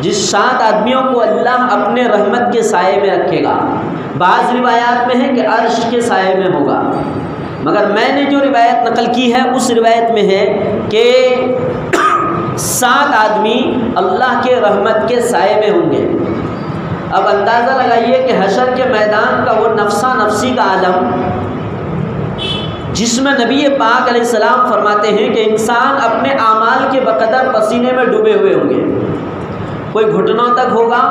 جس 7 آدمیوں کو اللہ اپنے رحمت کے سائے میں رکھے گا۔ بعض روایات میں ہے کہ عرش کے سائے میں ہوگا، مگر میں نے جو روایت نقل کی ہے اس روایت میں ہے کہ 7 آدمی اللہ کے رحمت کے سائے میں ہوں گے۔ اب اندازہ لگائیے کہ حشر کے میدان کا وہ نفسا نفسی کا عالم، جس میں نبی پاک علیہ السلام فرماتے ہیں کہ انسان اپنے اعمال کے بقدر پسینے میں ڈوبے ہوئے ہوں گے۔ کوئی گھٹنوں تک ہوگا،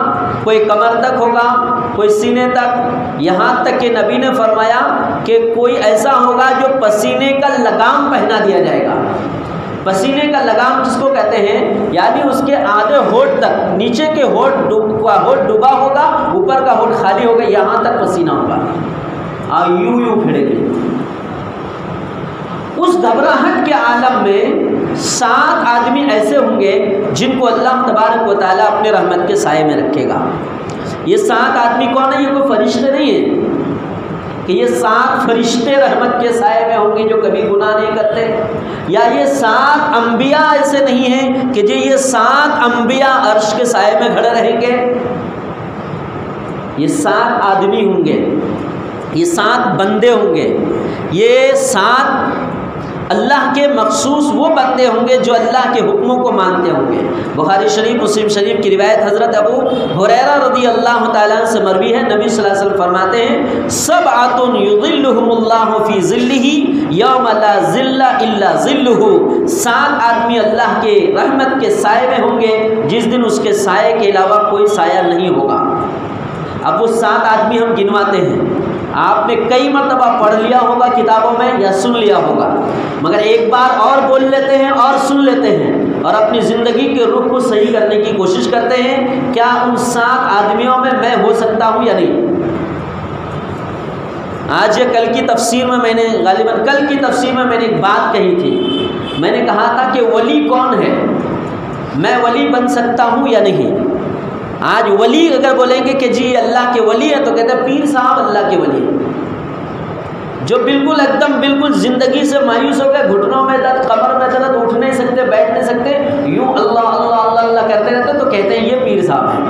کوئی کمر تک ہوگا، کوئی سینے تک، یہاں تک کہ نبی نے فرمایا کہ کوئی ایسا ہوگا جو پسینے کا لگام پہنا دیا جائے گا۔ پسینے کا لگام جس کو کہتے ہیں، یعنی اس کے آدھے ہونٹ تک، نیچے کے ہونٹ ڈوبا ہوگا، اوپر کا ہونٹ خالی ہوگا، یہاں تک پسینہ ہوگا، یوں پھڑے گی۔ اس گھبراہٹ کے عالم میں 7 آدمی ایسے ہوں گے جن کو اللہ تبارک و تعالیٰ اپنے رحمت کے سائے میں رکھے گا۔ یہ 7 آدمی کون ہیں؟ یہ کوئی فرشتے نہیں ہیں کہ یہ 7 فرشتے رحمت کے سائے میں ہوں گے جو کبھی گناہ نہیں کرتے، یا یہ 7 انبیاء ایسے نہیں ہیں کہ یہ 7 انبیاء عرش کے سائے میں کھڑے رہیں گے۔ یہ 7 آدمی ہوں گے، یہ 7 بندے ہوں گے، یہ 7 اللہ کے مخصوص وہ بندے ہوں گے جو اللہ کے حکموں کو مانتے ہوں گے۔ بخاری شریف، مسلم شریف کی روایت حضرت ابو ہریرہ رضی اللہ تعالیٰ عنہ سے مروی ہے، نبی صلی اللہ علیہ وسلم فرماتے ہیں 7 یظلہم اللہ فی ظلہ یوم لا ظل الا ظلہ، 7 آدمی اللہ کے رحمت کے سائے میں ہوں گے جس دن اس کے سائے کے علاوہ کوئی سایہ نہیں ہوگا۔ اب وہ 7 آدمی ہم گنواتے ہیں، آپ نے کئی مرتبہ پڑھ لیا ہوگا کتابوں میں یا سن لیا ہوگا، مگر ایک بار اور بول لیتے ہیں اور سن لیتے ہیں اور اپنی زندگی کے رخ کو صحیح کرنے کی کوشش کرتے ہیں، کیا ان 7 آدمیوں میں ہو سکتا ہوں یا نہیں؟ آج یا کل کی تفسیر میں نے غالباً کل کی تفسیر میں نے ایک بات کہی تھی، میں نے کہا تھا کہ ولی کون ہے، میں ولی بن سکتا ہوں یا نہیں؟ آج ولی اگر بولیں گے کہ جی اللہ کے ولی ہیں تو کہتے ہیں پیر صاحب اللہ کے ولی ہیں، جو بالکل ایک دم بالکل زندگی سے مایوس ہو گئے، گھٹنوں میں درد، کمر میں درد، اٹھ نہیں سکتے، بیٹھ نہیں سکتے، یوں اللہ اللہ اللہ اللہ کرتے رہتے تو کہتے ہیں یہ پیر صاحب ہیں۔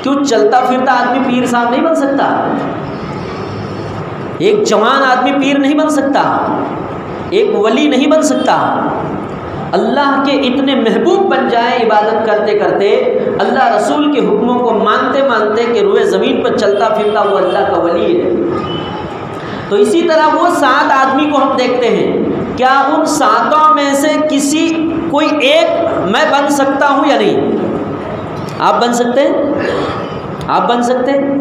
کیوں چلتا پھرتا آدمی پیر صاحب نہیں بن سکتا؟ ایک جوان آدمی پیر نہیں بن سکتا، ایک ولی نہیں بن سکتا؟ اللہ کے اتنے محبوب بن جائیں عبادت کرتے کرتے، اللہ رسول کے حکموں کو مانتے مانتے کہ روئے زمین پر چلتا پھرتا، وہ اللہ کا ولی ہے۔ تو اسی طرح وہ 7 آدمی کو ہم دیکھتے ہیں، کیا ان 7 میں سے کوئی ایک میں بن سکتا ہوں یا نہیں؟ آپ بن سکتے ہیں؟ آپ بن سکتے ہیں؟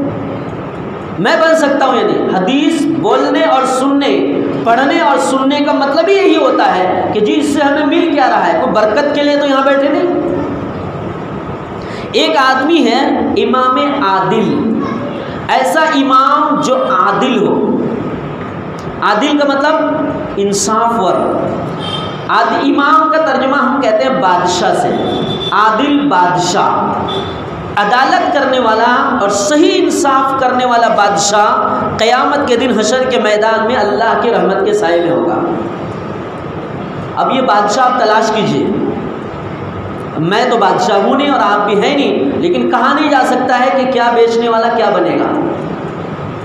میں بن سکتا ہوں یا نہیں؟ حدیث بولنے اور سننے، پڑھنے اور سننے کا مطلب یہی ہوتا ہے کہ جی اس سے ہمیں مل کیا رہا ہے، کوئی برکت کے لیے تو یہاں بیٹھے نہیں۔ ایک آدمی ہے امام عادل، ایسا امام جو عادل ہو۔ عادل کا مطلب انصاف ور، امام کا ترجمہ ہم کہتے ہیں بادشاہ سے، عادل بادشاہ، عدالت کرنے والا اور صحیح انصاف کرنے والا بادشاہ قیامت کے دن حشر کے میدان میں اللہ کی رحمت کے سائے میں ہوگا۔ اب یہ بادشاہ آپ تلاش کیجئے، میں تو بادشاہ ہوں نہیں اور آپ بھی ہیں نہیں، لیکن کہا نہیں جا سکتا ہے کہ کیا بیچنے والا کیا بنے گا،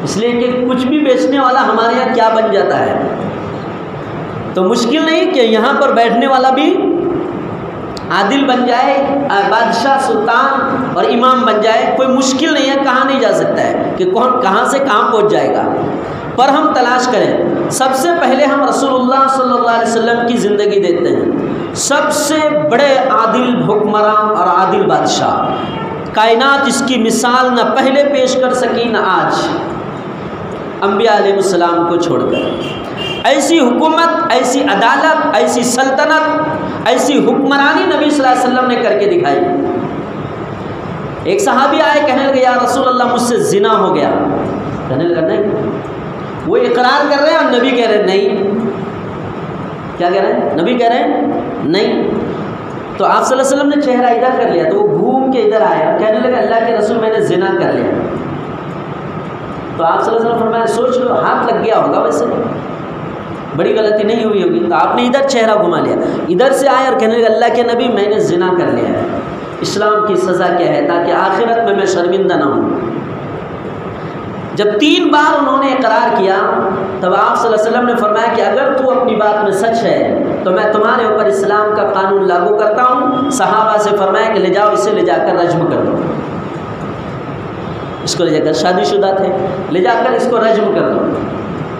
اس لیے کہ کچھ بھی بیچنے والا ہمارے یہاں کیا بن جاتا ہے، تو مشکل نہیں کہ یہاں پر بیٹھنے والا بھی عادل بن جائے، بادشاہ، سلطان اور امام بن جائے، کوئی مشکل نہیں ہے، کہا نہیں جا سکتا ہے کہ کون کہاں سے کہاں پہنچ جائے گا، پر ہم تلاش کریں۔ سب سے پہلے ہم رسول اللہ صلی اللہ علیہ وسلم کی زندگی دیکھتے ہیں، سب سے بڑے عادل حکمراں اور عادل بادشاہ، کائنات اس کی مثال نہ پہلے پیش کر سکی نہ آج، انبیاء علیہ السلام کو چھوڑ کر۔ ایسی حکومت، ایسی عدالت، ایسی سلطنت، ایسی حکمرانی نبی صلی اللہ علیہ وسلم نے کر کے دکھائی۔ ایک صحابی آئے، کہنے لگے یا رسول اللہ مجھ سے زنا ہو گیا، کہنے لگا نہیں، وہ اقرار کر رہے ہیں اور نبی کہہ رہے ہیں نہیں، کیا کہہ رہے ہیں؟ نبی کہہ رہے ہیں نہیں۔ تو آپ صلی اللہ علیہ وسلم نے چہرہ ادھر کر لیا، تو وہ گھوم کے ادھر آیا، کہنے لگا اللہ کے رسول میں نے زنا کر لیا۔ تو آپ صلی اللہ علیہ وسلم فرمایا سوچ لو، ہاتھ لگ گیا ہوگا، ویسے بڑی غلطی نہیں ہوئی ہوگی۔ تو آپ نے ادھر چہرہ گھما لیا، ادھر سے آئے اور کہنے لگا اللہ کے نبی میں نے زنا کر لیا ہے۔ اسلام کی سزا کیا ہے تاکہ آخرت میں شرمندہ نہ ہوں۔ جب 3 بار انہوں نے اقرار کیا تب آپ صلی اللہ علیہ وسلم نے فرمایا کہ اگر تو اپنی بات میں سچ ہے تو میں تمہارے اوپر اسلام کا قانون لاگو کرتا ہوں۔ صحابہ سے فرمایا کہ لے جاؤ اسے، لے جا کر رجم کر دو، اس کو لے جا کر، شادی شدہ تھے، لے جا کر اس کو رجم کر دو،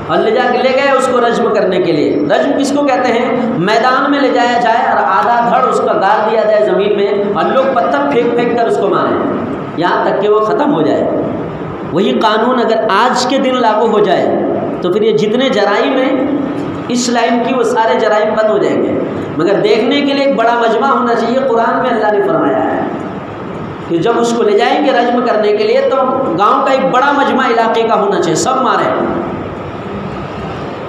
اور لے جا کے لے گئے اس کو رجم کرنے کے لیے۔ رجم کس کو کہتے ہیں؟ میدان میں لے جایا جائے اور آدھا دھڑ اس کا گاڑ دیا جائے زمین میں، اور لوگ پتھر پھینک پھینک کر اس کو ماریں یہاں تک کہ وہ ختم ہو جائے۔ وہی قانون اگر آج کے دن لاگو ہو جائے تو پھر یہ جتنے جرائم ہیں اس لائن کی وہ سارے جرائم بند ہو جائیں گے، مگر دیکھنے کے لیے ایک بڑا مجمع ہونا چاہیے۔ قرآن میں اللہ نے فرمایا ہے کہ جب اس کو لے جائیں گے رجم کرنے کے لیے تو گاؤں کا ایک بڑا مجمع علاقے کا ہونا چاہیے، سب مارے۔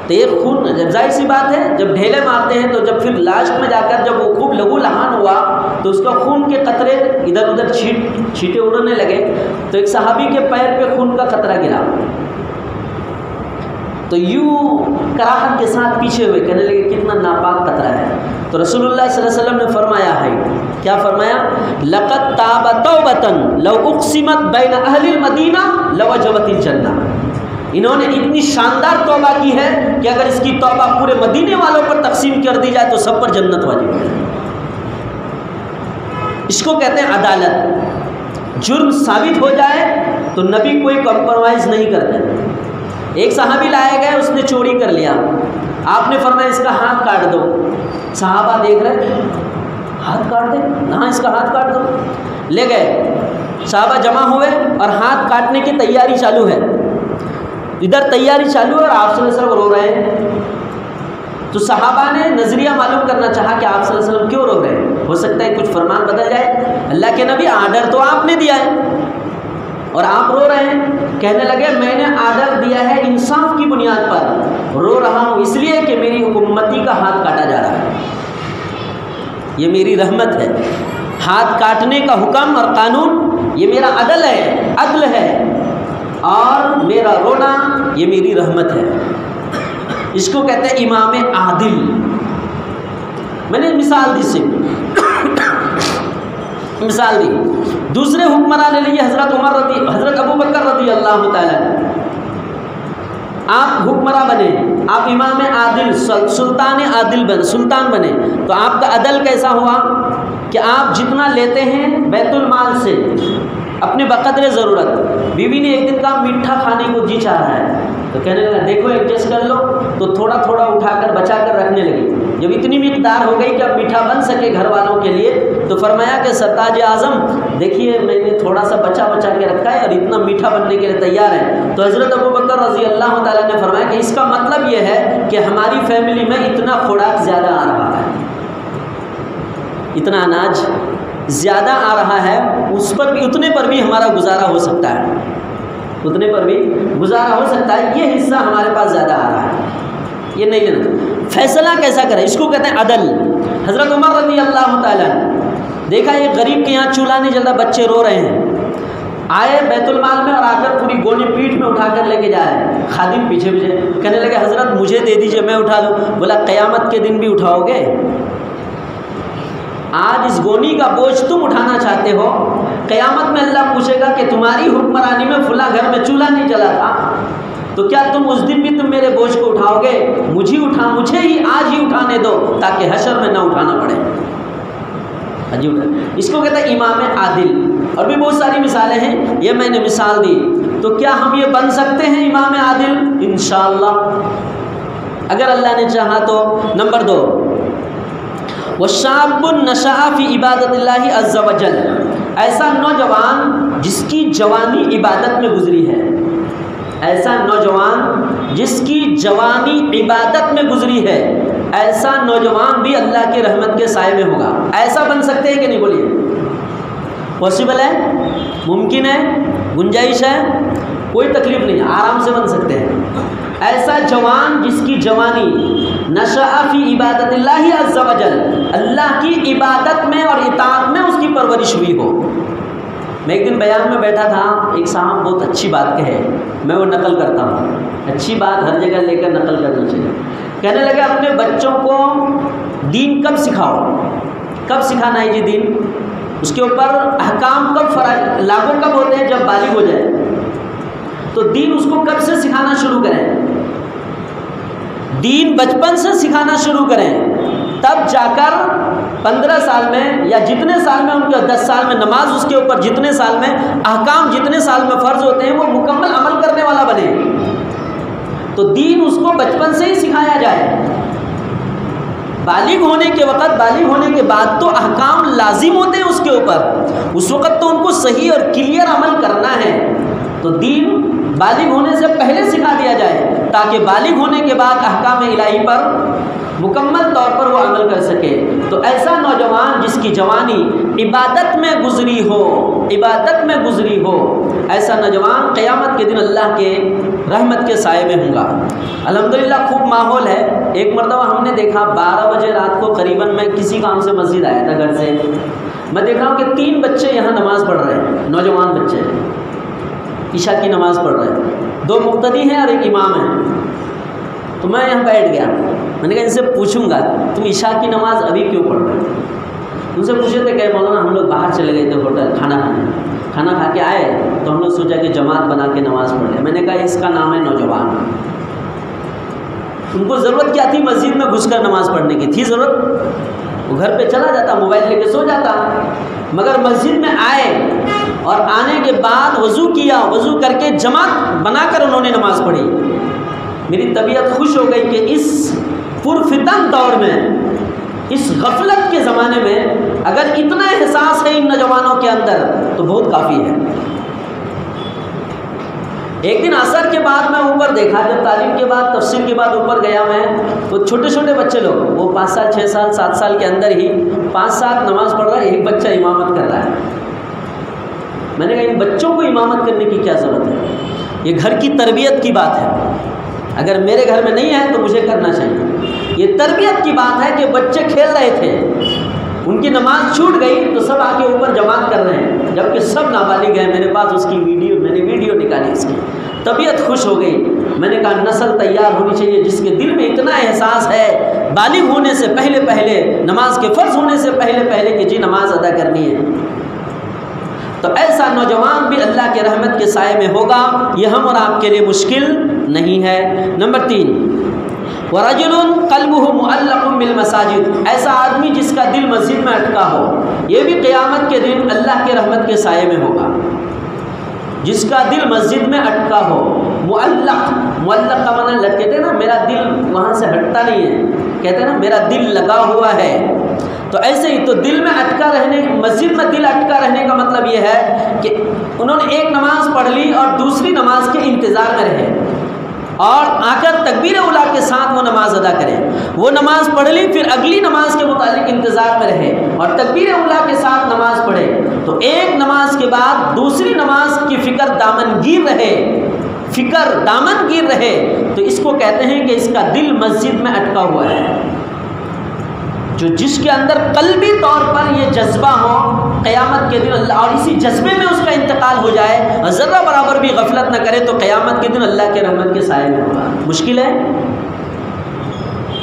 تو یہ خون جب ظاہر سی بات ہے جب ڈھیلے مارتے ہیں تو جب پھر لاسٹ میں جا کر جب وہ خوب لہو لہان ہوا تو اس کا خون کے قطرے ادھر ادھر چھینٹے اڑنے لگے، تو ایک صحابی کے پیر پہ خون کا قطرہ گرا، تو یوں کراہت کے ساتھ پیچھے ہوئے کہنے لگے کتنا ناپاک قطرہ ہے۔ تو رسول اللہ صلی اللہ علیہ وسلم نے فرمایا ہے، کیا فرمایا؟ لقد تاب توبۃ لو اقسمت بین اہل المدینہ لوجبت الجنہ۔ انہوں نے اتنی شاندار توبہ کی ہے کہ اگر اس کی توبہ پورے مدینے والوں پر تقسیم کر دی جائے تو سب پر جنت واجب ہے۔ اس کو کہتے ہیں عدالت۔ جرم ثابت ہو جائے تو نبی کوئی کمپرومائز نہیں کرتے۔ ایک صحابی لائے گئے، اس نے چوری کر لیا، آپ نے فرمایا اس کا ہاتھ کاٹ دو۔ صحابہ دیکھ رہے، ہاتھ کاٹ دے؟ ہاں اس کا ہاتھ کاٹ دو۔ لے گئے، صحابہ جمع ہوئے اور ہاتھ کاٹنے کی تیاری چالو ہے، ادھر تیاری چالو ہے اور آپ صلی اللہ علیہ وسلم رو رہے ہیں۔ تو صحابہ نے نظریہ معلوم کرنا چاہا کہ آپ صلی اللہ علیہ وسلم کیوں رو رہے ہیں، ہو سکتا ہے کچھ فرمان بدل جائے۔ اللہ کے نبی آرڈر تو آپ نے دیا ہے اور آپ رو رہے ہیں۔ کہنے لگے میں نے آرڈر دیا ہے انصاف کی بنیاد پر، رو رہا ہوں اس لیے کہ میری امتی کا ہاتھ کاٹا جا رہا ہے، یہ میری رحمت ہے۔ ہاتھ کاٹنے کا حکم اور قانون یہ میرا عدل ہے اور میرا رونا یہ میری رحمت ہے۔ اس کو کہتے ہیں امام عادل۔ میں نے مثال دی، مثال دی۔ دوسرے حکمران لیے حضرت ابو بکر رضی اللہ تعالیٰ، آپ حکمراں بنے، آپ امام عادل سلطان بنے، تو آپ کا عدل کیسا ہوا کہ آپ جتنا لیتے ہیں بیت المال سے اپنے بقدر ضرورت، بیوی نے ایک دن کہا میٹھا کھانے کو جی چاہ رہا ہے تو کہنے لگا دیکھو ایڈجسٹ کر لو، تو تھوڑا تھوڑا اٹھا کر بچا کر رکھنے لگی۔ جب اتنی مقدار ہو گئی کہ اب میٹھا بن سکے گھر والوں کے لیے تو فرمایا کہ سرتاج اعظم دیکھیے میں نے تھوڑا سا بچا کے رکھا ہے اور اتنا میٹھا بننے کے لیے تیار ہے۔ تو حضرت ابو بکر رضی اللہ تعالیٰ نے فرمایا کہ اس کا مطلب یہ ہے کہ ہماری فیملی میں اتنا خوراک زیادہ آ رہا ہے، اتنا اناج زیادہ آ رہا ہے، اس پر بھی اتنے پر بھی ہمارا گزارا ہو سکتا ہے، اتنے پر بھی گزارا ہو سکتا ہے، یہ حصہ ہمارے پاس زیادہ آ رہا ہے، یہ نہیں لینا۔ فیصلہ کیسا کرے، اس کو کہتے ہیں عدل۔ حضرت عمر رضی اللہ تعالیٰ دیکھا ایک غریب کے یہاں چولہا نہیں جلتا، بچے رو رہے ہیں، آئے بیت المال میں اور آ کر پوری گونی پیٹھ میں اٹھا کر لے کے جائے، خادم پیچھے کہنے لگے حضرت مجھے دے دیجئے میں اٹھا لوں۔ بولا قیامت کے دن بھی اٹھاؤ گے؟ آج اس گونی کا بوجھ تم اٹھانا چاہتے ہو، قیامت میں اللہ پوچھے گا کہ تمہاری حکمرانی میں فلاں گھر میں چولہا نہیں جلا تھا، تو کیا تم اس دن بھی تم میرے بوجھ کو اٹھاؤ گے؟ مجھے ہی آج ہی اٹھانے دو تاکہ حشر میں نہ اٹھانا پڑے۔ اس کو کہتا ہے امام عادل۔ اور بھی بہت ساری مثالیں ہیں، یہ میں نے مثال دی۔ تو کیا ہم یہ بن سکتے ہیں امام عادل؟ انشاءاللہ اگر اللہ نے چاہا تو۔ نمبر 2، وَشَابٌ نَشَأَ فِي عِبَادَةِ اللَّهِ عَزَّ وَجَلَّ، ایسا نوجوان جس کی جوانی عبادت میں گزری ہے، ایسا نوجوان جس کی جوانی عبادت میں گزری ہے، ایسا نوجوان بھی اللہ کی رحمت کے سائے میں ہوگا۔ ایسا بن سکتے ہیں کہ نہیں؟ بولیے، پاسبل ہے، ممکن ہے، گنجائش ہے، کوئی تکلیف نہیں، آرام سے بن سکتے ہیں۔ ایسا جوان جس کی جوانی نشأ فی عبادت اللہ عز وجل، اللہ کی عبادت میں اور اطاعت میں اس کی پرورش ہوئی ہو۔ میں ایک دن بیان میں بیٹھا تھا، ایک صاحب بہت اچھی بات کہے، میں وہ نقل کرتا ہوں، اچھی بات ہر جگہ لے کر نقل کرنا چاہیے۔ کہنے لگے اپنے بچوں کو دین کب سکھاؤ؟ کب سکھانا ہے جی دین؟ اس کے اوپر احکام کب لاگو کب ہوتے ہیں؟ جب بالغ ہو جائے. تو دین اس کو کب سے سکھانا شروع کریں؟ دین بچپن سے سکھانا شروع کریں، تب جا کر 15 سال میں یا جتنے سال میں ان کے 10 سال میں نماز اس کے اوپر جتنے سال میں احکام جتنے سال میں فرض ہوتے ہیں وہ مکمل عمل کرنے والا بنے. تو دین اس کو بچپن سے ہی سکھایا جائے. بالغ ہونے کے وقت، بالغ ہونے کے بعد تو احکام لازم ہوتے ہیں اس کے اوپر، اس وقت تو ان کو صحیح اور کلیئر عمل کرنا ہے. تو دین بالغ ہونے سے پہلے سکھا دیا جائے تاکہ بالغ ہونے کے بعد احکام الہی پر مکمل طور پر وہ عمل کر سکے. تو ایسا نوجوان جس کی جوانی عبادت میں گزری ہو، عبادت میں گزری ہو، ایسا نوجوان قیامت کے دن اللہ کے رحمت کے سائے میں ہوں گا. الحمدللہ خوب ماحول ہے. ایک مرتبہ ہم نے دیکھا 12 بجے رات کو قریباً میں کسی کام سے مسجد آیا تھا گھر سے، میں دیکھ رہا ہوں کہ 3 بچے یہاں نماز پڑھ رہے ہیں، نوجوان بچے عشاء کی نماز پڑھ رہے ہیں. 2 مقتدی ہیں اور ایک امام ہے. تو میں یہاں بیٹھ گیا، میں نے کہا ان سے پوچھوں گا تم عشاء کی نماز ابھی کیوں پڑھ رہے ہو؟ ان سے پوچھے تھے کہ مولانا ہم لوگ باہر چلے گئے تھے ہوٹل کھانا کھانے، کھانا کھا کے آئے تو ہم لوگ سوچا کہ جماعت بنا کے نماز پڑھ لیں. میں نے کہا اس کا نام ہے نوجوان. ان کو ضرورت کیا تھی مسجد میں گھس کر نماز پڑھنے کی؟ تھی ضرورت؟ وہ گھر پہ چلا جاتا، موبائل لے کے سو جاتا. مگر مسجد میں آئے اور آنے کے بعد وضو کیا، وضو کر کے جماعت بنا کر انہوں نے نماز پڑھی. میری طبیعت خوش ہو گئی کہ اس پرفتن دور میں، اس غفلت کے زمانے میں اگر اتنا احساس ہے ان نوجوانوں کے اندر تو بہت کافی ہے. ایک دن عصر کے بعد میں اوپر دیکھا، جب تعلیم کے بعد تفسیر کے بعد اوپر گیا میں، تو چھوٹے چھوٹے بچے لوگ، وہ 5 سال 6 سال 7 سال کے اندر ہی 5-7 نماز پڑھ رہا ہے، ایک بچہ امامت کر رہا ہے. میں نے کہا ان بچوں کو امامت کرنے کی کیا ضرورت ہے؟ یہ گھر کی تربیت کی بات ہے. اگر میرے گھر میں نہیں ہے تو مجھے کرنا چاہیے. یہ تربیت کی بات ہے کہ بچے کھیل رہے تھے، ان کی نماز چھوٹ گئی تو سب آ کے اوپر جماعت کر رہے ہیں، جبکہ سب نابالغ ہیں. میرے پاس اس کی ویڈیو، میں نے ویڈیو نکالی اس کی. طبیعت خوش ہو گئی. میں نے کہا نسل تیار ہونی چاہیے جس کے دل میں اتنا احساس ہے بالغ ہونے سے پہلے پہلے، نماز کے فرض ہونے سے پہلے پہلے کہ جی نماز ادا کرنی ہے. تو ایسا نوجوان بھی اللہ کے رحمت کے سائے میں ہوگا. یہ ہم اور آپ کے لیے مشکل نہیں ہے. نمبر 3، وَرَجُلٌ قَلْبُهُ مُعَلَّقٌ بِالْمَسَاجِدِ، ایسا آدمی جس کا دل مسجد میں اٹکا ہو، یہ بھی قیامت کے دن اللہ کے رحمت کے سائے میں ہوگا. جس کا دل مسجد میں اٹکا ہو، معلق، معلق کا معنی کہتے ہیں نا میرا دل وہاں سے ہٹتا نہیں ہے، کہتے ہیں نا میرا دل لگا ہوا ہے. تو ایسے ہی تو دل میں اٹکا رہنے، مسجد میں دل اٹکا رہنے کا مطلب یہ ہے کہ انہوں نے ایک نماز پڑھ لی اور دوسری نماز کے انتظار میں رہے اور آ کر تکبیر اولیٰ کے ساتھ وہ نماز ادا کریں. وہ نماز پڑھ لی، پھر اگلی نماز کے متعلق انتظار میں رہے اور تکبیر اولیٰ کے ساتھ نماز پڑھے. تو ایک نماز کے بعد دوسری نماز کی فکر دامنگیر رہے، فکر دامنگیر رہے، تو اس کو کہتے ہیں کہ اس کا دل مسجد میں اٹکا ہوا ہے. جو جس کے اندر قلبی طور پر یہ جذبہ ہو قیامت کے دن اللہ، اور اسی جذبے میں اس کا انتقال ہو جائے اور ذرہ برابر بھی غفلت نہ کرے، تو قیامت کے دن اللہ کے رحمت کے سائے میں ہوگا. مشکل ہے؟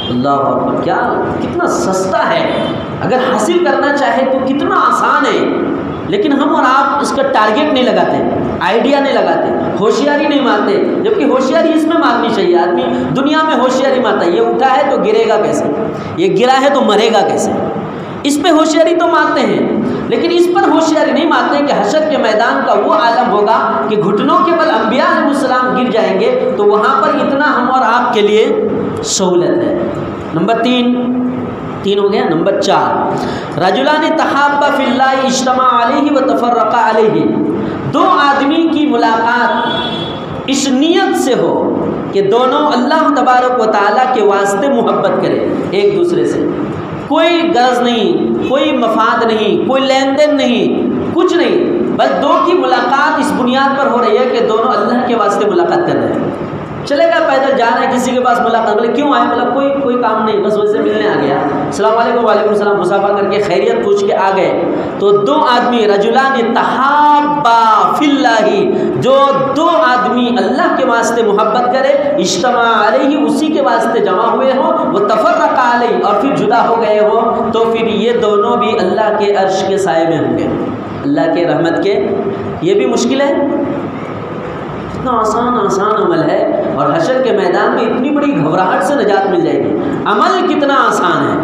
اللہ اکبر، کیا کتنا سستا ہے. اگر حاصل کرنا چاہے تو کتنا آسان ہے، لیکن ہم اور آپ اس کا ٹارگیٹ نہیں لگاتے، آئیڈیا نہیں لگاتے، ہوشیاری نہیں مارتے. جبکہ ہوشیاری اس میں مارنی چاہیے. آدمی دنیا میں ہوشیاری مارتا ہے، یہ اٹھا ہے تو گرے گا کیسے، یہ گرا ہے تو مرے گا کیسے. اس پہ ہوشیاری تو مارتے ہیں، لیکن اس پر ہوشیاری نہیں مارتے کہ حشر کے میدان کا وہ عالم ہوگا کہ گھٹنوں کے بل انبیاء علیہ السلام گر جائیں گے، تو وہاں پر اتنا ہم اور آپ کے لیے سہولت ہے. نمبر 3 ہو گیا. نمبر 4، رجلان تحابا فی اللہ اجتمع علیہ و تفرقا علیہ، 2 آدمی کی ملاقات اس نیت سے ہو کہ دونوں اللہ تبارک و تعالیٰ کے واسطے محبت کریں ایک دوسرے سے. کوئی غرض نہیں، کوئی مفاد نہیں، کوئی لین دین نہیں، کچھ نہیں، بس 2 کی ملاقات اس بنیاد پر ہو رہی ہے کہ دونوں اللہ کے واسطے ملاقات کر رہے ہیں. چلے گا پیدل جا رہے ہیں کسی کے پاس ملاقات، بولے کیوں آئے؟ بولا کوئی کام نہیں، بس ویسے ملنے آ گیا، السلام علیکم وعلیکم السلام، مصافحہ کر کے خیریت پوچھ کے آ گئے۔ تو دو آدمی رجلان تحابا فی اللہ، جو دو آدمی اللہ کے واسطے محبت کرے، اجتماع علیہ اسی کے واسطے جمع ہوئے ہوں، وہ تفرق علیہ اور پھر جدا ہو گئے ہوں، تو پھر یہ دونوں بھی اللہ کے عرش کے سائے میں ہوں گے، اللہ کے رحمت کے۔ یہ بھی مشکل ہے، اتنا آسان عمل ہے، اور حشر کے میدان میں اتنی بڑی گھبراہٹ سے نجات مل جائے گی۔ عمل کتنا آسان ہے۔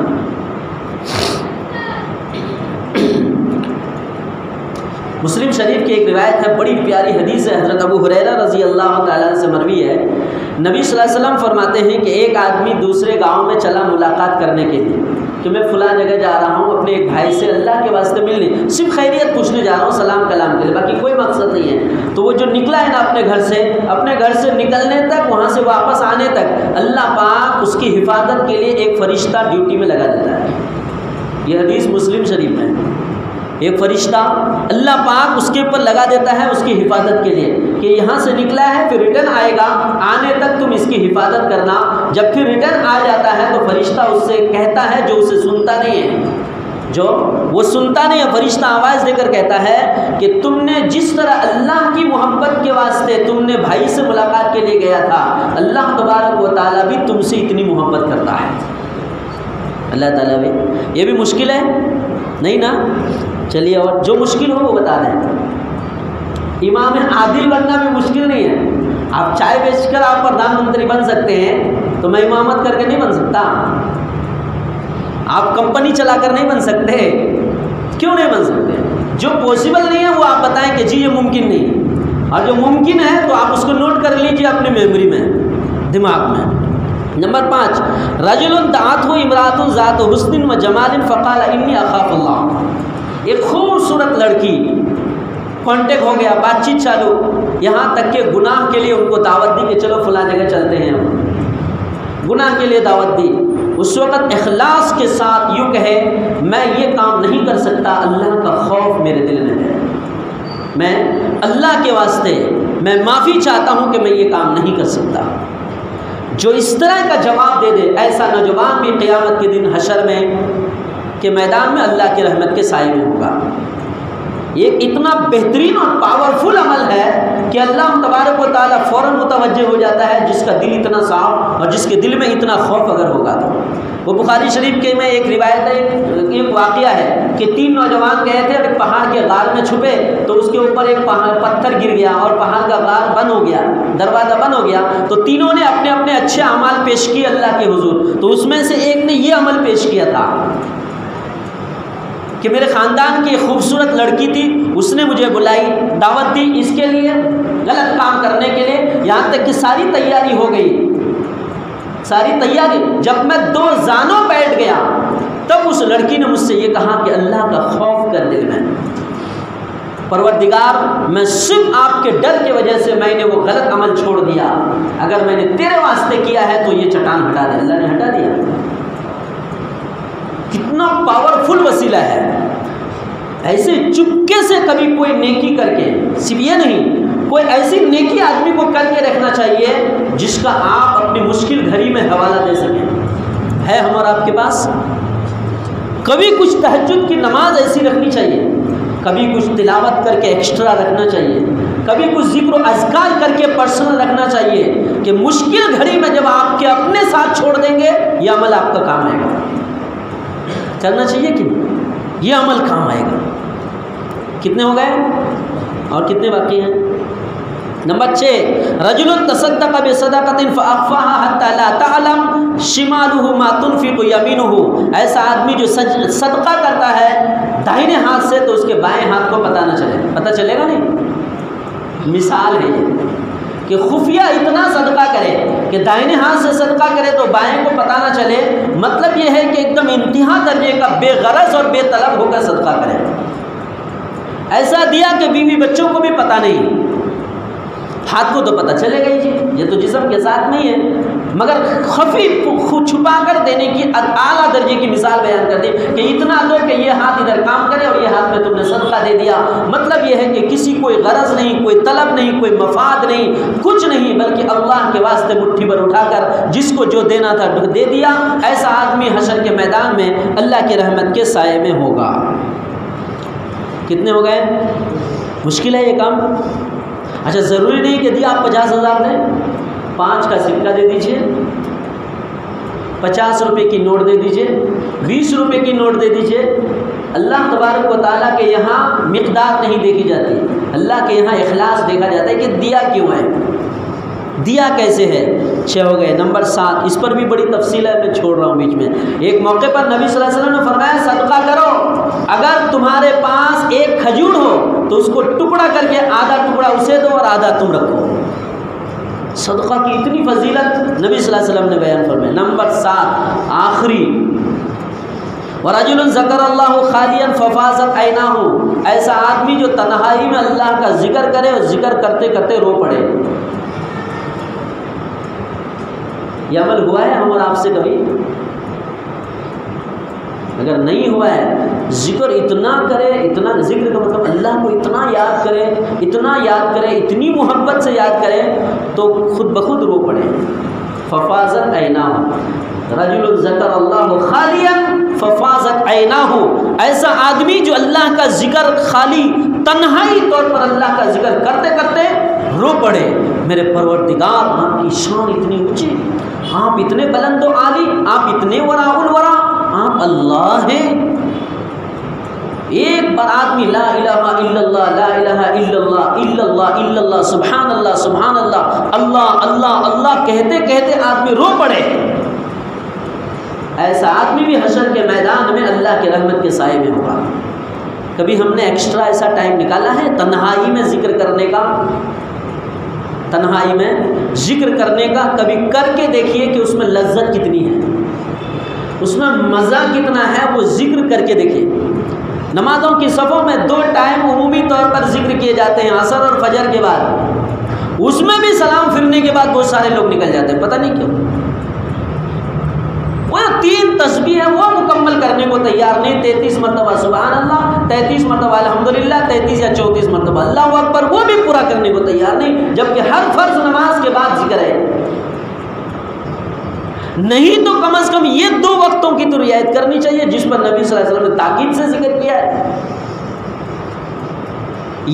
مسلم شریف کی ایک روایت ہے، بڑی پیاری حدیث ہے، حضرت ابو ہریرہ رضی اللہ تعالیٰ عنہ سے مروی ہے، نبی صلی اللہ علیہ وسلم فرماتے ہیں کہ ایک آدمی دوسرے گاؤں میں چلا ملاقات کرنے کے لیے، کہ میں فلاں جگہ جا رہا ہوں اپنے ایک بھائی سے اللہ کے واسطے ملنے، صرف خیریت پوچھنے جا رہا ہوں، سلام کلام کے لیے، باقی کوئی مقصد نہیں ہے۔ تو وہ جو نکلا ہے نا اپنے گھر سے نکلنے تک، وہاں سے واپس آنے تک، اللہ پاک اس کی حفاظت کے لیے ایک فرشتہ ڈیوٹی میں لگا دیتا ہے۔ یہ حدیث مسلم شریف میں، ایک فرشتہ اللہ پاک اس کے اوپر لگا دیتا ہے اس کی حفاظت کے لیے، کہ یہاں سے نکلا ہے پھر ریٹرن آئے گا، آنے تک تم اس کی حفاظت کرنا۔ جب پھر ریٹرن آ جاتا ہے تو فرشتہ اس سے کہتا ہے، جو اسے سنتا نہیں ہے، جو وہ سنتا نہیں ہے، فرشتہ آواز دے کر کہتا ہے کہ تم نے جس طرح اللہ کی محبت کے واسطے تم نے بھائی سے ملاقات کے لیے گیا تھا، اللہ تبارک و تعالیٰ بھی تم سے اتنی محبت کرتا ہے۔ اللہ تعالیٰ بھی، یہ بھی مشکل ہے نہیں نا؟ چلیے اور جو مشکل ہو وہ بتا دیں۔ امام عادل بننا بھی مشکل نہیں ہے، آپ چائے بیچ کر آپ پردھان منتری بن سکتے ہیں، تو میں امامت کر کے نہیں بن سکتا؟ آپ کمپنی چلا کر نہیں بن سکتے؟ کیوں نہیں بن سکتے؟ جو پاسبل نہیں ہے وہ آپ بتائیں کہ جی یہ ممکن نہیں ہے، اور جو ممکن ہے تو آپ اس کو نوٹ کر لیجیے اپنی میموری میں، دماغ میں۔ نمبر 5، رجل دعته امرأة ذات حسن و جمال فقال انی اخاف اللہ۔ ایک خوبصورت لڑکی، کانٹیکٹ ہو گیا، بات چیت چالو، یہاں تک کہ گناہ کے لیے ان کو دعوت دی کہ چلو فلاں جگہ چلتے ہیں، ہم گناہ کے لیے دعوت دی۔ اس وقت اخلاص کے ساتھ یوں کہے، میں یہ کام نہیں کر سکتا، اللہ کا خوف میرے دل میں ہے، میں اللہ کے واسطے میں معافی چاہتا ہوں کہ میں یہ کام نہیں کر سکتا۔ جو اس طرح کا جواب دے دے، ایسا نوجوان بھی قیامت کے دن حشر میں کے میدان میں اللہ کی رحمت کے سائے میں ہوگا۔ یہ اتنا بہترین اور پاورفل عمل ہے کہ اللہ تبارک و تعالیٰ فوراً متوجہ ہو جاتا ہے، جس کا دل اتنا صاف اور جس کے دل میں اتنا خوف اگر ہوگا تو۔ وہ بخاری شریف کے میں ایک روایت ہے، ایک واقعہ ہے کہ 3 نوجوان گئے تھے اور ایک پہاڑ کے غار میں چھپے، تو اس کے اوپر ایک پتھر گر گیا اور پہاڑ کا غار بند ہو گیا، دروازہ بند ہو گیا، تو تینوں نے اپنے اپنے اچھے اعمال پیش کیے اللہ کے حضور۔ تو اس میں سے ایک نے یہ عمل پیش کیا تھا کہ میرے خاندان کی ایک خوبصورت لڑکی تھی، اس نے مجھے بلائی، دعوت دی اس کے لیے، غلط کام کرنے کے لیے، یہاں تک کہ ساری تیاری ہو گئی، ساری تیاری، جب میں 2 زانوں بیٹھ گیا تب اس لڑکی نے مجھ سے یہ کہا کہ اللہ کا خوف کر دل میں، پروردگار میں صرف آپ کے ڈر کی وجہ سے میں نے وہ غلط عمل چھوڑ دیا، اگر میں نے تیرے واسطے کیا ہے تو یہ چٹان ہٹا دے۔ اللہ نے ہٹا دیا۔ کتنا پاورفل وسیلہ ہے۔ ایسے چپکے سے کبھی کوئی نیکی کر کے، صرف یہ نہیں، کوئی ایسی نیکی آدمی کو کر کے رکھنا چاہیے جس کا آپ اپنی مشکل گھڑی میں حوالہ دے سکیں۔ ہے ہمارا آپ کے پاس؟ کبھی کچھ تہجد کی نماز ایسی رکھنی چاہیے، کبھی کچھ تلاوت کر کے ایکسٹرا رکھنا چاہیے، کبھی کچھ ذکر و اذکار کر کے پرسنل رکھنا چاہیے، کہ مشکل گھڑی میں جب آپ کے اپنے ساتھ چھوڑ دیں گے یہ عمل آپ کا کام آئے گا۔ کرنا چاہیے کہ یہ عمل کام آئے گا۔ کتنے ہو گئے اور کتنے باقی ہیں؟ نمبر 6، رجل تصدق بصدقۃ فاخفاها حتى لا تعلم شماله ما تنفق يمينه۔ ایسا آدمی جو صدقہ کرتا ہے داہنے ہاتھ سے تو اس کے بائیں ہاتھ کو پتہ نہ چلے، پتہ چلے گا نہیں۔ مثال ہے یہ کہ خفیہ اتنا صدقہ کرے کہ دائنے ہاتھ سے صدقہ کرے تو بائیں کو پتہ نہ چلے، مطلب یہ ہے کہ ایک دم انتہا درجے کا بے غرض اور بے طلب ہو کر صدقہ کرے، ایسا دیا کہ بیوی بچوں کو بھی پتہ نہیں، ہاتھ کو تو پتہ چلے گا ہی جی، یہ تو جسم کے ساتھ نہیں ہے، مگر خفی چھپا کر دینے کی اعلیٰ درجے کی مثال بیان کر دی کہ اتنا دو کہ یہ ہاتھ ادھر کام کرے اور یہ ہاتھ میں تم نے صدقہ دے دیا۔ مطلب یہ ہے کہ کسی کوئی غرض نہیں، کوئی طلب نہیں، کوئی مفاد نہیں، کچھ نہیں، بلکہ اللہ کے واسطے مٹھی پر اٹھا کر جس کو جو دینا تھا دے دیا۔ ایسا آدمی حشر کے میدان میں اللہ کی رحمت کے سائے میں ہوگا۔ کتنے ہو گئے؟ مشکل ہے یہ کام؟ اچھا ضروری نہیں کہ دیا آپ 50,000 دیں، 5 کا سکہ دے دیجئے، 50 روپے کی نوٹ دے دیجئے، 20 روپے کی نوٹ دے دیجئے۔ اللہ تبارک و تعالیٰ کے یہاں مقدار نہیں دیکھی جاتی، اللہ کے یہاں اخلاص دیکھا جاتا ہے کہ دیا کیوں ہے، دیا کیسے ہے۔ 6 ہو گئے۔ نمبر 7، اس پر بھی بڑی تفصیل ہے، میں چھوڑ رہا ہوں بیچ میں۔ ایک موقع پر نبی صلی اللہ علیہ وسلم نے فرمایا صدقہ کرو، اگر تمہارے پاس ایک کھجور ہو تو اس کو ٹکڑا کر کے آدھا ٹکڑا اسے دو اور آدھا تم رکھو۔ صدقہ کی اتنی فضیلت نبی صلی اللہ علیہ وسلم نے بیان فرمایا۔ نمبر 7 آخری، وَرَجُلٌ ذَكَرَ اللَّهُ خَالِيًا فَفَاضَتْ عَيْنَاهُ، ایسا آدمی جو تنہائی میں اللہ کا ذکر کرے اور ذکر کرتے کرتے رو پڑے۔ یہ عمل ہوا ہے ہم اور آپ سے کبھی؟ اگر نہیں ہوا ہے، ذکر اتنا کرے، اتنا ذکر کا مطلب اللہ کو اتنا یاد کرے، اتنا یاد کرے، اتنی محبت سے یاد کرے تو خود بخود رو پڑے۔ ففاضت عیناہ، رجل ذکر اللہ خالیا ففاضت عیناہ، ایسا آدمی جو اللہ کا ذکر خالی تنہائی طور پر اللہ کا ذکر کرتے کرتے رو پڑے۔ میرے پروردگار آپ کی شان اتنی اونچی، آپ اتنے بلند و عالی، آپ اتنے وراء الورا، آپ اللہ ہیں۔ ایک بار آدمی لا الہ الا اللہ، لا الہ الا اللہ، الا اللہ الا اللہ، سبحان اللہ سبحان اللہ، اللہ اللہ اللہ کہتے کہتے آدمی رو پڑے، ایسا آدمی بھی حشر کے میدان میں اللہ کے رحمت کے سائے میں ہوگا۔ کبھی ہم نے ایکسٹرا ایسا ٹائم نکالا ہے تنہائی میں ذکر کرنے کا؟ تنہائی میں ذکر کرنے کا کبھی کر کے دیکھیے کہ اس میں لذت کتنی ہے، اس میں مزہ کتنا ہے، وہ ذکر کر کے دیکھیے۔ نمازوں کی صفوں میں 2 ٹائم عمومی طور پر ذکر کیے جاتے ہیں، عصر اور فجر کے بعد، اس میں بھی سلام پھرنے کے بعد بہت سارے لوگ نکل جاتے ہیں، پتہ نہیں کیوں۔ وہ 3 تسبیح ہیں وہ مکمل کرنے کو تیار نہیں، 33 مرتبہ سبحان اللہ، 33 مرتبہ الحمدللہ، 33 یا 34 مرتبہ اللہ اکبر، وہ بھی پورا کرنے کو تیار نہیں، جبکہ ہر فرض نماز کے بعد ذکر ہے۔ نہیں تو کم از کم یہ 2 وقتوں کی تو رعایت کرنی چاہیے جس پر نبی صلی اللہ علیہ وسلم نے تاکید سے ذکر کیا ہے۔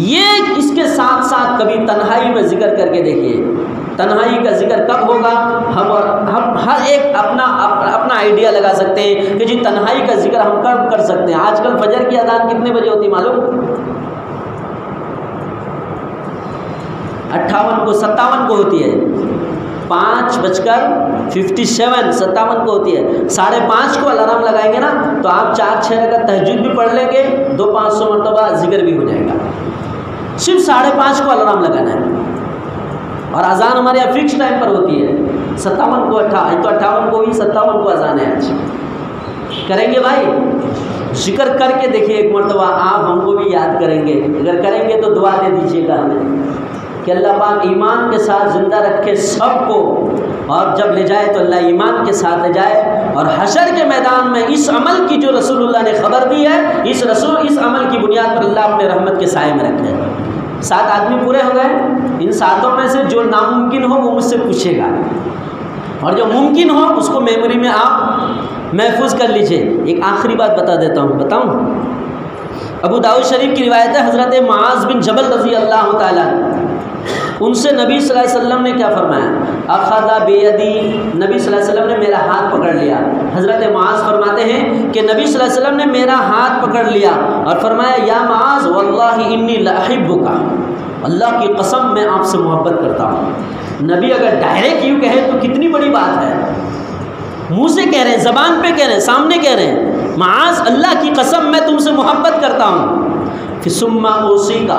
یہ اس کے ساتھ ساتھ کبھی تنہائی میں ذکر کر کے دیکھیے۔ تنہائی کا ذکر کب ہوگا؟ ہم ہر ایک اپنا آئیڈیا لگا سکتے ہیں کہ جی تنہائی کا ذکر ہم کب کر سکتے ہیں۔ آج کل فجر کی اذان کتنے بجے ہوتی معلوم؟ 58 کو 57 کو ہوتی ہے، 5:57 57 کو ہوتی ہے۔ 5:30 کو الارم لگائیں گے نا تو آپ 4-6 رکعت تہجد بھی پڑھ لیں گے، 200-500 مرتبہ ذکر بھی ہو جائے گا۔ صرف 5:30 کو الارم لگانا ہے، اور اذان ہمارے یہاں فکس ٹائم پر ہوتی ہے 57 کو، 58 کو بھی 57 کو اذان ہے۔ آج کریں گے بھائی، ذکر کر کے دیکھیے ایک مرتبہ، آپ ہم کو بھی یاد کریں گے، اگر کریں گے تو دعا دے دیجیے گا ہمیں کہ اللہ پاک ایمان کے ساتھ زندہ رکھے سب کو، اور جب لے جائے تو اللہ ایمان کے ساتھ لے جائے، اور حشر کے میدان میں اس عمل کی جو رسول اللہ نے خبر دی ہے، اس عمل کی بنیاد پر اللہ اپنے رحمت کے سائے میں رکھے۔ 7 آدمی پورے ہو گئے، ان 7 میں سے جو ناممکن ہو وہ مجھ سے پوچھے گا، اور جو ممکن ہو اس کو میموری میں آپ محفوظ کر لیجئے۔ ایک آخری بات بتا دیتا ہوں، بتاؤں؟ ابو داؤد شریف کی روایت ہے، حضرت معاذ بن جبل رضی اللہ تعالیٰ ان سے نبی صلی اللہ علیہ وسلم نے کیا فرمایا؟ اخذ بیدی، نبی صلی اللہ علیہ وسلم نے میرا ہاتھ پکڑ لیا۔ حضرت معاذ فرماتے ہیں کہ نبی صلی اللہ علیہ وسلم نے میرا ہاتھ پکڑ لیا اور فرمایا یا معاذ واللہ انی لاحبک، اللہ کی قسم میں آپ سے محبت کرتا ہوں۔ نبی اگر ڈائریکٹ یوں کہے تو کتنی بڑی بات ہے، منہ سے کہہ رہے ہیں، زبان پہ کہہ رہے ہیں، سامنے کہہ رہے ہیں، معاذ اللہ کی قسم میں تم سے محبت کرتا ہوں۔ پھر ثم اوصیک،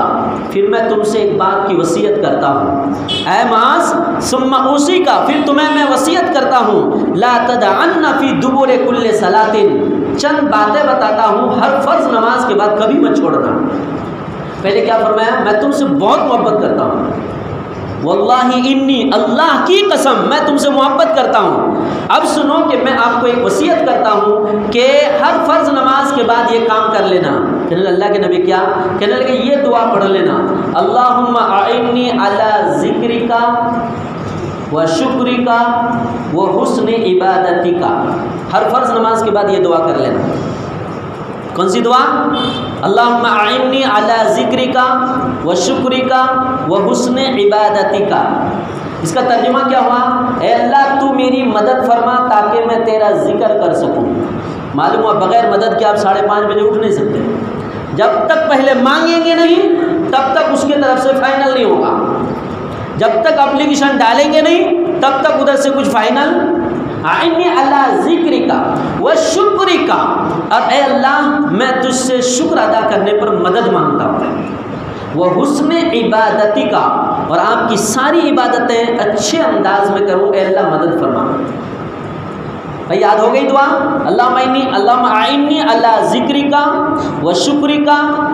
پھر میں تم سے ایک بات کی وصیت کرتا ہوں، اے معاذ ثم اوصیک، پھر تمہیں میں وصیت کرتا ہوں، لا تدعن فی دبر کل صلاۃ، چند باتیں بتاتا ہوں ہر فرض نماز کے بعد کبھی مت چھوڑنا۔ پہلے کیا فرمایا؟ میں تم سے بہت محبت کرتا ہوں، واللہ انی، اللہ کی قسم میں تم سے محبت کرتا ہوں۔ اب سنو کہ میں آپ کو ایک وصیت کرتا ہوں کہ ہر فرض نماز کے بعد یہ کام کر لینا۔ کہنے اللہ کے نبی کیا؟ کہنے لگے یہ دعا پڑھ لینا، اللہم اعنی علی ذکرک و شکرک و حسن عبادتک۔ ہر فرض نماز کے بعد یہ دعا کر لینا۔ کون سی دعا؟ اللہم اعنی علی ذکرک و شکرک و حسن عبادتک۔ اس کا ترجمہ کیا ہوا؟ اے اللہ تو میری مدد فرما تاکہ میں تیرا ذکر کر سکوں۔ معلوم ہوا بغیر مدد کے آپ 5:30 بجے اٹھ نہیں سکتے۔ جب تک پہلے مانگیں گے نہیں تب تک اس کی طرف سے فائنل نہیں ہوگا۔ جب تک اپلیکیشن ڈالیں گے نہیں تب تک ادھر سے کچھ فائنل۔ اعنی علی ذکرک و شکرک، اور اے اللہ میں تجھ سے شکر ادا کرنے پر مدد مانگتا ہوں۔ وہ حسن عبادتی کا، اور آپ کی ساری عبادتیں اچھے انداز میں کروں، اے اللہ مدد فرما۔ یاد ہو گئی دعا؟ اللہم اعنی علی ذکرک و شکرک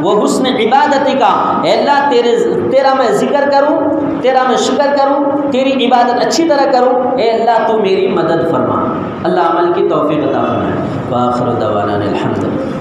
و حسن عبادتک۔ اے اللہ تیرا میں ذکر کروں، تیرا میں شکر کروں، تیری عبادت اچھی طرح کروں، اے اللہ تو میری مدد فرما۔ اللہ عمل کی توفیق عطا فرمائے۔ وآخر دعوانا الحمدللہ۔